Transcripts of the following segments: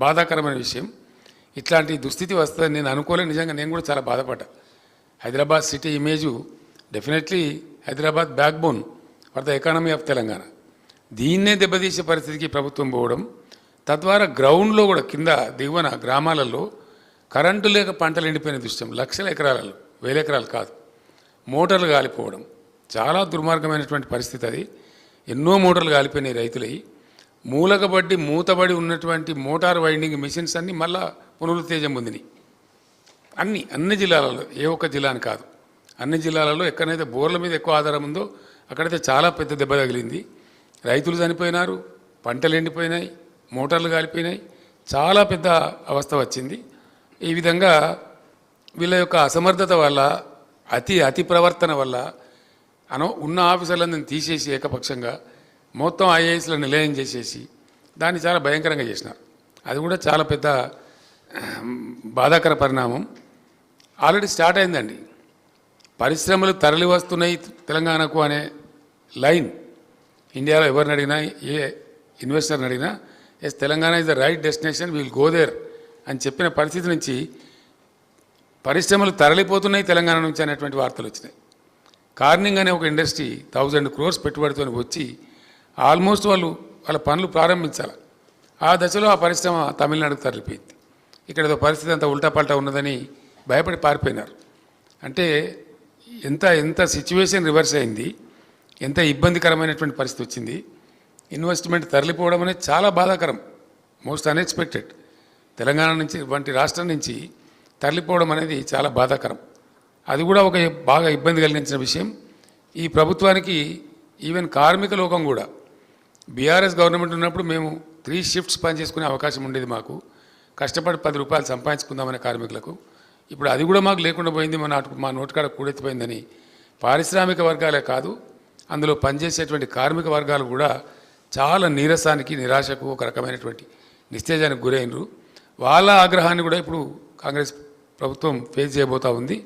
బాధాకరమైన విషయం. ఇట్లాంటి దుస్థితి వస్తుందని నేను అనుకోలేదు. నిజంగా నేను కూడా చాలా బాధపడ్డా. Hyderabad city image definitely Hyderabad backbone for the economy of Telangana. దీన్నే దెబ్బతీసే పరిస్థితికి ప్రభుత్వం పోవడం, తద్వారా గ్రౌండ్లో కూడా కింద దిగువన గ్రామాలలో కరెంటు లేక పంటలు ఎండిపోయిన దృశ్యం. లక్షల ఎకరాలలో, వేల ఎకరాలు కాదు, మోటార్లు కాలిపోవడం చాలా దుర్మార్గమైనటువంటి పరిస్థితి. అది ఎన్నో మోటార్లు కాలిపోయినాయి రైతులై. మూలకబడి మూతబడి ఉన్నటువంటి మోటార్ వైండింగ్ మిషన్స్ అన్నీ మళ్ళా పునరుత్తేజం పొందినాయి. అన్ని జిల్లాలలో, ఏ ఒక్క జిల్లా అని కాదు, అన్ని జిల్లాలలో ఎక్కడైతే బోర్ల మీద ఎక్కువ ఆధారం ఉందో అక్కడైతే చాలా పెద్ద దెబ్బ తగిలింది. రైతులు చనిపోయినారు, పంటలు ఎండిపోయినాయి, మోటార్లు కాలిపోయినాయి, చాలా పెద్ద అవస్థ వచ్చింది. ఈ విధంగా వీళ్ళ యొక్క అసమర్థత వల్ల, అతి ప్రవర్తన వల్ల ఉన్న ఆఫీసర్లందరినీ తీసేసి ఏకపక్షంగా మొత్తం ఐఏఎస్లో నిలయం చేసేసి దాన్ని చాలా భయంకరంగా చేసినారు. అది కూడా చాలా పెద్ద బాధాకర పరిణామం. ఆల్రెడీ స్టార్ట్ అయిందండి. పరిశ్రమలు తరలి వస్తున్నాయి తెలంగాణకు అనే లైన్ ఇండియాలో ఎవరిని అడిగినా, ఏ ఇన్వెస్టర్ని అడిగినా, yes Telangana is the right destination, will go there అని చెప్పిన పరిస్థితి నుంచి పరిశ్రమలు తరలిపోతున్నాయి తెలంగాణ నుంచి అనేటువంటి వార్తలు వచ్చినాయి. కార్నింగ్ అనే ఒక ఇండస్ట్రీ 1000 crores పెట్టుబడితో వచ్చి ఆల్మోస్ట్ వాళ్ళ పనులు ప్రారంభించాలి. ఆ దశలో ఆ పరిశ్రమ తమిళనాడుకు తరలిపోయింది. ఇక్కడ ఏదో పరిస్థితి అంతా ఉల్టాపల్టా ఉన్నదని భయపడి పారిపోయినారు. అంటే ఎంత సిచ్యువేషన్ రివర్స్ అయింది, ఎంత ఇబ్బందికరమైనటువంటి పరిస్థితి వచ్చింది. ఇన్వెస్ట్మెంట్ తరలిపోవడం అనేది చాలా బాధాకరం, మోస్ట్ అన్ఎక్స్పెక్టెడ్. తెలంగాణ నుంచి వంటి రాష్ట్రం నుంచి తరలిపోవడం అనేది చాలా బాధాకరం. అది కూడా ఒక బాగా ఇబ్బంది కలిగించిన విషయం. ఈ ప్రభుత్వానికి ఈవెన్ కార్మిక లోకం కూడా, బీఆర్ఎస్ గవర్నమెంట్ ఉన్నప్పుడు మేము 3 shifts పనిచేసుకునే అవకాశం ఉండేది. మాకు కష్టపడి 10 రూపాయలు సంపాదించుకుందామనే కార్మికులకు ఇప్పుడు అది కూడా మాకు లేకుండా పోయింది. మా నోటికాడ కూడెత్తిపోయిందని పారిశ్రామిక వర్గాలే కాదు, అందులో పనిచేసేటువంటి కార్మిక వర్గాలు కూడా చాలా నీరసానికి, నిరాశకు, ఒక రకమైనటువంటి నిస్తేజానికి గురైనరు. వాళ్ళ ఆగ్రహాన్ని కూడా ఇప్పుడు కాంగ్రెస్ ప్రభుత్వం ఫేస్ చేయబోతూ ఉంది.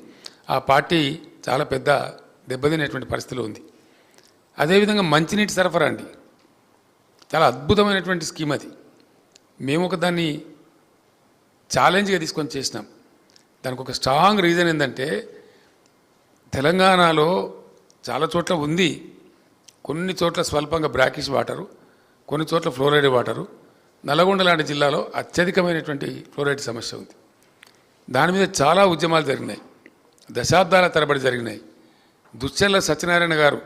ఆ పార్టీ చాలా పెద్ద దెబ్బతినేటువంటి పరిస్థితిలో ఉంది. అదేవిధంగా మంచినీటి సరఫరా అండి, చాలా అద్భుతమైనటువంటి స్కీమ్ అది. మేము దాన్ని ఛాలెంజ్గా తీసుకొని చేసినాం. దానికి ఒక స్ట్రాంగ్ రీజన్ ఏంటంటే, తెలంగాణలో చాలా చోట్ల ఉంది, కొన్ని చోట్ల స్వల్పంగా బ్రాకిష్ వాటరు, కొన్ని చోట్ల ఫ్లోరైడ్ వాటరు. నల్గొండ లాంటి జిల్లాలో అత్యధికమైనటువంటి ఫ్లోరైడ్ సమస్య ఉంది. దాని మీద చాలా ఉద్యమాలు జరిగినాయి, దశాబ్దాల తరబడి జరిగినాయి. దుశ్చర్ల సత్యనారాయణ గారు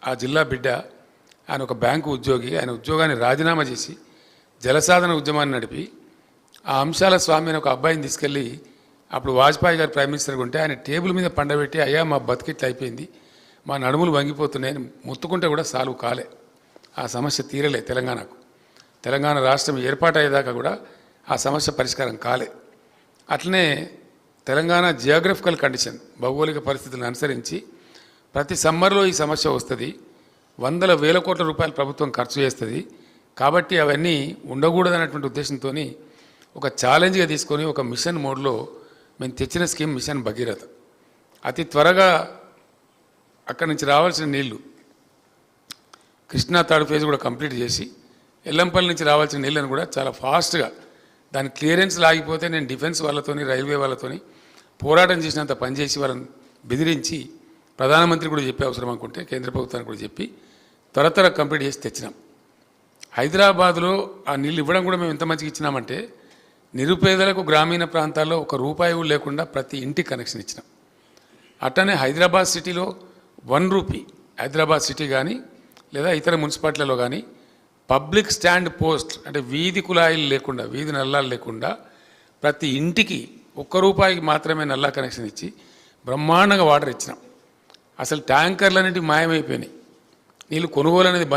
ఆ జిల్లా బిడ్డ, ఆయన ఒక బ్యాంకు ఉద్యోగి. ఆయన ఉద్యోగాన్ని రాజీనామా చేసి జలసాధన ఉద్యమాన్ని నడిపి ఆ అంశాల స్వామి అని ఒక అబ్బాయిని తీసుకెళ్ళి, అప్పుడు వాజ్పేయి గారు ప్రైమ్ మినిస్టర్గా ఉంటే ఆయన టేబుల్ మీద పండబెట్టి, అయ్యా మా బతికిట్లు అయిపోయింది, మా నడుములు వంగిపోతున్నాయని మొత్తుకుంటే కూడా సాల్వ్ కాలే. ఆ సమస్య తీరలే తెలంగాణకు. తెలంగాణ రాష్ట్రం ఏర్పాటయ్యేదాకా కూడా ఆ సమస్య పరిష్కారం కాలే. అట్లనే తెలంగాణ జియోగ్రఫికల్ కండిషన్, భౌగోళిక పరిస్థితులను అనుసరించి ప్రతి సమ్మర్లో ఈ సమస్య వస్తుంది. 100,000 కోట్ల రూపాయలు ప్రభుత్వం ఖర్చు చేస్తుంది. కాబట్టి అవన్నీ ఉండకూడదనేటువంటి ఉద్దేశంతో ఒక ఛాలెంజ్గా తీసుకొని ఒక మిషన్ మోడ్లో మేము తెచ్చిన స్కీమ్ మిషన్ భగీరథ. అతి త్వరగా అక్కడి నుంచి రావాల్సిన నీళ్లు కృష్ణా థర్డ్ ఫేజ్ కూడా కంప్లీట్ చేసి, ఎల్లంపల్లి నుంచి రావాల్సిన నీళ్ళని కూడా చాలా ఫాస్ట్గా, దాని క్లియరెన్స్ లాగిపోతే నేను డిఫెన్స్ వాళ్ళతోని, రైల్వే వాళ్ళతోని పోరాటం చేసినంత పనిచేసి వాళ్ళని బెదిరించి, ప్రధానమంత్రి కూడా చెప్పే అవసరం అనుకుంటే కేంద్ర ప్రభుత్వానికి కూడా చెప్పి త్వర కంప్లీట్ చేసి తెచ్చినాం. హైదరాబాద్లో ఆ నీళ్ళు ఇవ్వడం కూడా మేము ఎంత మంచిగా ఇచ్చినామంటే, నిరుపేదలకు గ్రామీణ ప్రాంతాల్లో ₹1 లేకుండా ప్రతి ఇంటికి కనెక్షన్ ఇచ్చినాం. అట్టనే హైదరాబాద్ సిటీలో ₹1, హైదరాబాద్ సిటీ కానీ లేదా ఇతర మున్సిపాలిటీలలో కానీ పబ్లిక్ స్టాండ్ పోస్ట్, అంటే వీధి కుళాయిలు లేకుండా, వీధి నల్లాలు లేకుండా ప్రతి ఇంటికి ₹1 మాత్రమే నల్లా కనెక్షన్ ఇచ్చి బ్రహ్మాండంగా వాటర్ ఇచ్చినాం. అసలు ట్యాంకర్లన్నింటి మాయమైపోయినాయి. నీళ్ళు కొనుగోలు అనేది